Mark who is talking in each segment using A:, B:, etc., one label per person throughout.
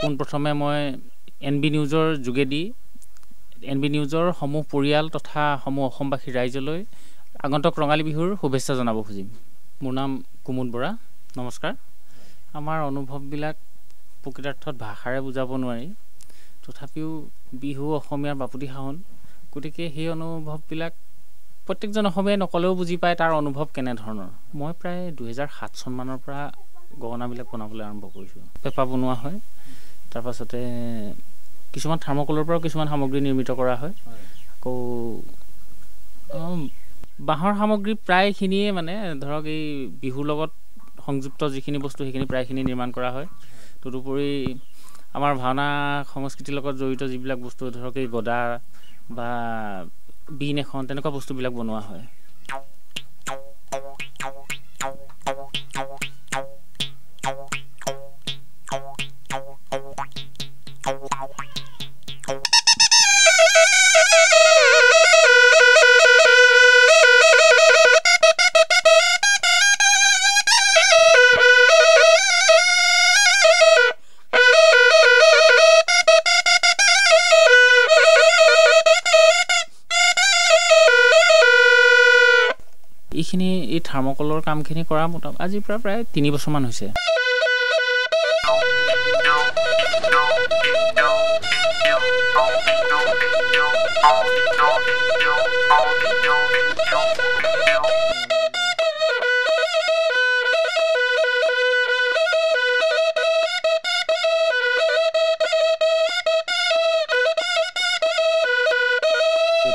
A: পোনপ্ৰথমে মই NB নিউজৰ যোগেদি NB নিউজৰ সমূহ পৰিয়াল তথা সমূহ অসমবাসী ৰাইজলৈ আগন্তুক ৰঙালী বিহুৰ শুভেচ্ছা জনাব খুজিম। মোৰ নাম কুমুদ বৰা। নমস্কাৰ। আমাৰ অনুভৱবিলাক প্ৰকৃতাৰ্থত ভাষাৰে বুজাব নোৱাৰি, তথাপিও বিহু অসমীয়াৰ বাপতি সাহোন, গতিকে সেই অনুভৱবিলাক প্ৰত্যেকজন অসমীয়াই নকলেও বুজি পায় তাৰ অনুভৱ কেনেধৰণৰ। মই প্ৰায় 2007 চনমানৰ পৰা গহনাবিলাক বনাবলৈ আৰম্ভ কৰিছোঁ। পেঁপা বনোৱা হয়, তাৰ পাছতে কিছুমান থাৰ্মকলৰ পৰাও কিছুমান সামগ্ৰী নিৰ্মিত কৰা হয়। আকৌ বাঁহৰ সামগ্ৰী প্ৰায়খিনিয়ে মানে ধৰক এই বিহুৰ লগত সংযুক্ত যিখিনি বস্তু সেইখিনি প্ৰায়খিনি নিৰ্মাণ কৰা হয়। তদুপৰি আমাৰ ভাওনা সংস্কৃতিৰ লগত জড়িত যিবিলাক বস্তু ধৰক এই গদা বা বিন এখন তেনেকুৱা বস্তুবিলাক বনোৱা হয়। এইখিনি এই থাৰ্মকলৰ কামখিনি কৰা মোটামুটি আজিৰ পৰা প্ৰায় 3 বছৰমান হৈছে।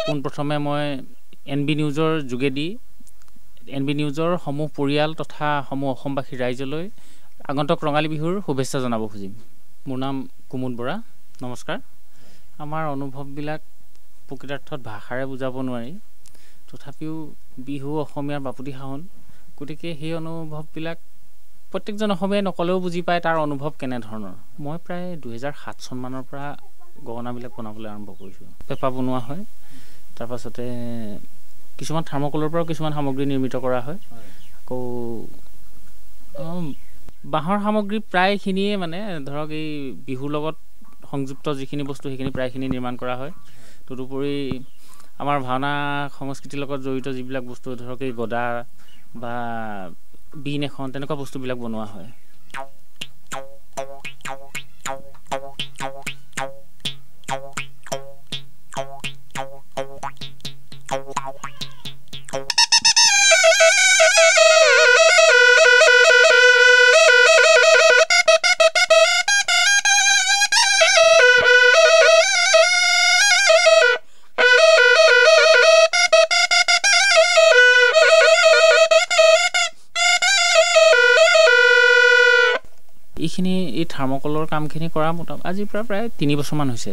A: পোনপ্ৰথমে মই NB নিউজৰ যোগেদি NB নিউজৰ সমূহ পৰিয়াল তথা সমূহ অসমবাসী ৰাইজলৈ আগন্তুক ৰঙালী বিহুৰ শুভেচ্ছা জনাব খুজিম। মোৰ নাম কুমুদ বৰা। নমস্কাৰ। আমাৰ অনুভৱবিলাক প্ৰকৃতাৰ্থত ভাষাৰে বুজাব নোৱাৰি, তথাপিও বিহু অসমীয়াৰ বাপতি সাহোন, গতিকে সেই অনুভৱবিলাক প্ৰত্যেকজন অসমীয়াই নকলেও বুজি পায় তাৰ অনুভৱ কেনেধৰণৰ। মই প্ৰায় 2007 চনমানৰ পৰা গহনাবিলাক বনাবলৈ আৰম্ভ কৰিছোঁ। পেঁপা বনোৱা হয়, তাৰ পাছতে কিছুমান থাৰ্মকলৰ পৰাও কিছুমান সামগ্ৰী নিৰ্মিত কৰা হয়। আকৌ বাঁহৰ সামগ্ৰী প্ৰায়খিনিয়ে মানে ধৰক এই বিহুৰ লগত সংযুক্ত যিখিনি বস্তু সেইখিনি প্ৰায়খিনি নিৰ্মাণ কৰা হয়। তদুপৰি আমাৰ ভাওনা সংস্কৃতিৰ লগত জড়িত যিবিলাক বস্তু ধৰক এই গদা বা বিন এখন তেনেকুৱা বস্তুবিলাক বনোৱা হয়। এইখিনি এই থাৰ্মকলৰ কামখিনি কৰা মোটামুটি আজিৰ পৰা প্ৰায় 3 বছৰমান হৈছে।